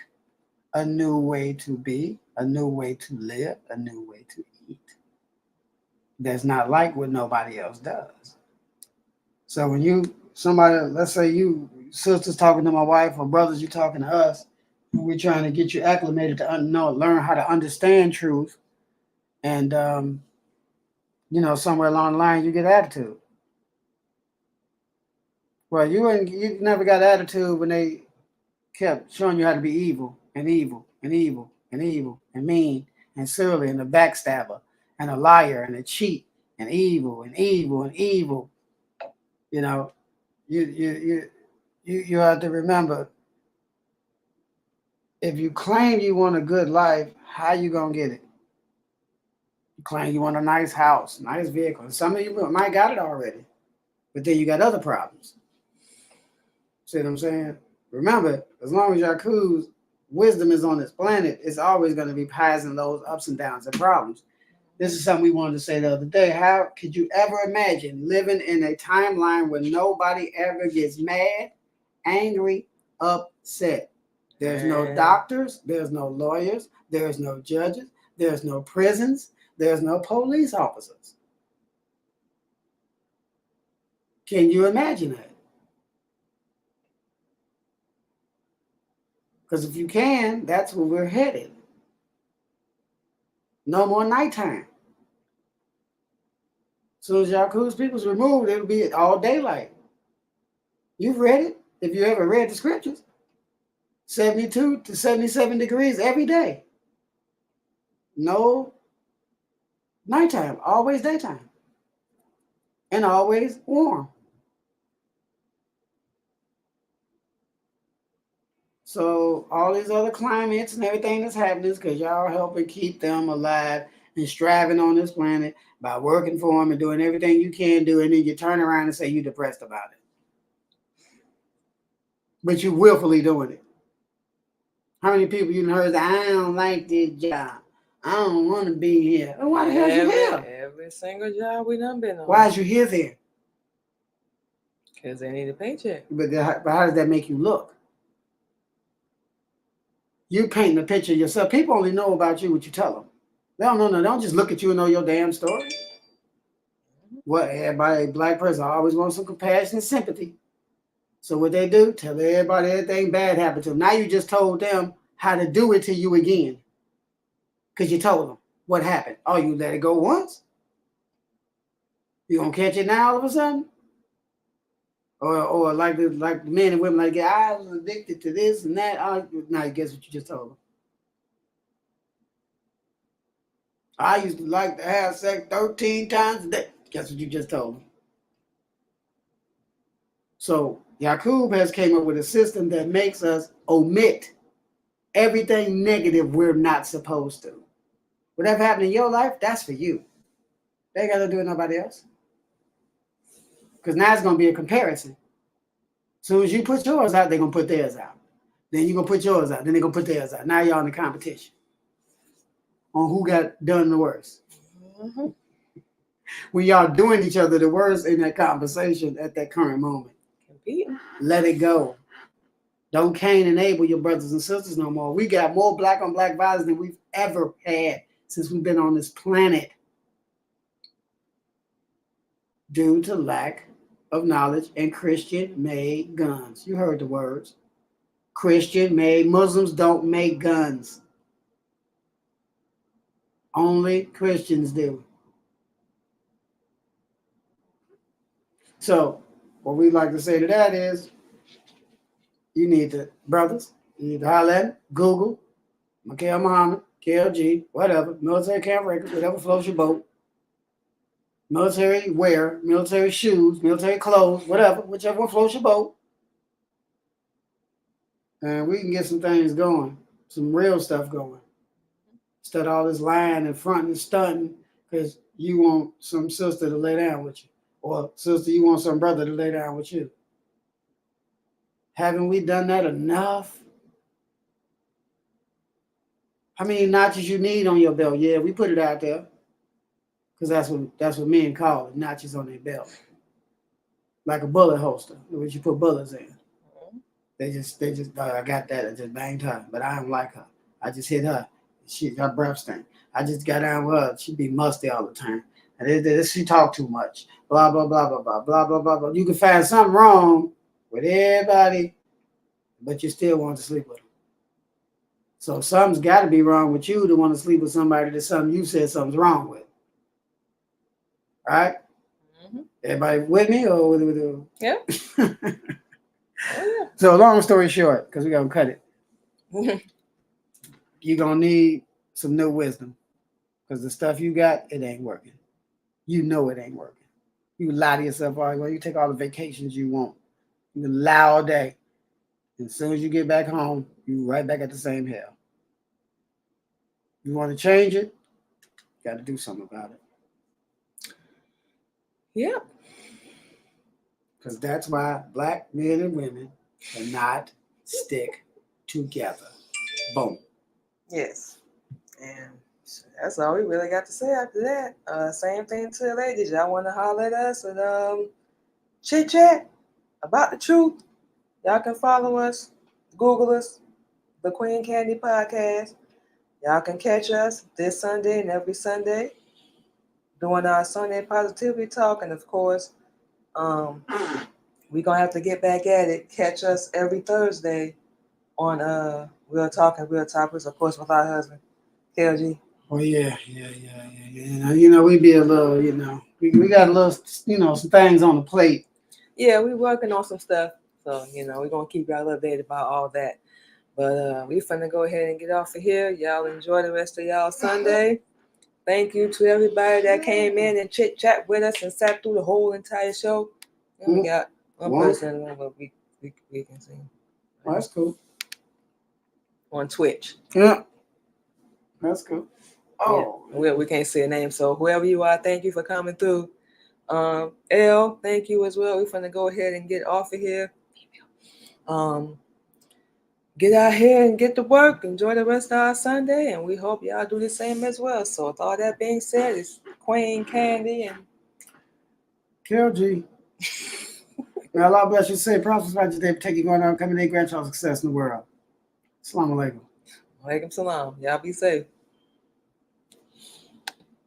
a new way to be, a new way to live, a new way to eat. That's not like what nobody else does. So when somebody, let's say you sisters talking to my wife or brothers, you talking to us, we're trying to get you acclimated to learn how to understand truth. And, somewhere along the line, you get attitude. Well, you never got attitude when they kept showing you how to be evil and evil and evil and evil and mean and surly and a backstabber and a liar and a cheat and evil and evil and evil. You know, you have to remember, if you claim you want a good life, how you gonna get it? You claim you want a nice house, nice vehicle. Some of you might got it already, but then you got other problems. See what I'm saying? Remember, as long as Yakub's wisdom is on this planet, it's always going to be highs and lows, ups and downs, and problems. This is something we wanted to say the other day. How could you ever imagine living in a timeline where nobody ever gets mad, angry, upset? There's no doctors, there's no lawyers, there's no judges, there's no prisons, there's no police officers. Can you imagine that? Because if you can, that's where we're headed. No more nighttime. As soon as Yakub's people's removed, it'll be all daylight. You've read it, if you ever read the scriptures. 72 to 77 degrees every day. No nighttime, always daytime. And always warm. So all these other climates and everything that's happening is because y'all are helping keep them alive and striving on this planet by working for them and doing everything you can do, and then you turn around and say you're depressed about it. but you willfully doing it. How many people you heard that I don't like this job? I don't want to be here. Well, why the hell you here? Every single job we done been on. Why is you here then? Because they need a paycheck. But how does that make you look? You paint the picture yourself. People only know about you what you tell them. They don't know. They don't just look at you and know your damn story. What everybody, black person, always wants some compassion and sympathy. So what they do, tell everybody everything bad happened to them. Now you just told them how to do it to you again. Because you told them what happened. Oh, you let it go once? You gonna catch it now all of a sudden? Or like the men and women like, I was addicted to this and that. Now guess what you just told them? I used to like to have sex 13 times a day. Guess what you just told them? So Yakub has came up with a system that makes us omit everything negative we're not supposed to. Whatever happened in your life, that's for you. They ain't got to do with nobody else. Because now it's going to be a comparison. As soon as you put yours out, they're going to put theirs out. Then you're going to put yours out. Then they're going to put theirs out. Now y'all in the competition on who got done the worst. Mm-hmm. When y'all doing each other the worst in that conversation at that current moment. Let it go. Don't Cain and Abel your brothers and sisters no more. We got more black on black violence than we've ever had since we've been on this planet. Due to lack of knowledge and Christian-made guns. You heard the words. Christian-made. Muslims don't make guns. Only Christians do. So, what we like to say to that is, you need to, brothers, you need to holler at Google, Mikael Muhammad, KLG, whatever, military camp records, whatever floats your boat. Military wear, military shoes, military clothes, whatever, whichever one floats your boat. And we can get some things going, some real stuff going. Instead of all this lying and fronting and stunting because you want some sister to lay down with you. Or sister, you want some brother to lay down with you. Haven't we done that enough? How many notches you need on your belt? Yeah, we put it out there. Because that's what men call it, notches on their belt. Like a bullet holster, which you put bullets in. They just I got that, I just banged her, but I don't like her. I just hit her. Her breath stank. I just got down with her. She'd be musty all the time. And she talk too much. Blah, blah, blah, blah, blah, blah, blah, blah, blah. You can find something wrong with everybody, but you still want to sleep with them. So something's got to be wrong with you to want to sleep with somebody that's something you said something's wrong with. All right? Mm-hmm. Everybody with me? Or with yeah. Oh, yeah. So long story short, because we're going to cut it. You're going to need some new wisdom. Because the stuff you got, it ain't working. You know it ain't working. You lie to yourself all day. You take all the vacations you want. You can lie all day. And as soon as you get back home, you right back at the same hell. You want to change it? You got to do something about it. Yeah. Because that's why black men and women cannot stick together. Boom. Yes. And that's all we really got to say after that. Same thing to the ladies. Y'all want to holler at us and chit chat about the truth? Y'all can follow us, Google us, The Queen Candy Podcast. Y'all can catch us this Sunday and every Sunday doing our Sunday Positivity Talk. And of course, we're going to have to get back at it. Catch us every Thursday on Real Talk and Real Topics, of course, with our husband, KLG. Oh, yeah. You know, we be a little, we got a little, some things on the plate. Yeah, we're working on some stuff. So, we're going to keep y'all updated about all that. But we finna go ahead and get off of here. Y'all enjoy the rest of y'all Sunday. Thank you to everybody that came in and chit chat with us and sat through the whole entire show. And we got one person in the room, but we can see. Oh, that's cool. On Twitch. Yeah. That's cool. Oh. Yeah. We can't see a name. So whoever you are, thank you for coming through. L, thank you as well. We're finna go ahead and get off of here. Get out here and get to work. Enjoy the rest of our Sunday, and we hope y'all do the same as well. So, with all that being said, it's Queen Candy and Carol G. May Allah bless you. Say, prosperous by today, take you going on, coming in, grant y'all success in the world. Assalamu alaikum. Walaikum salam. Y'all be safe.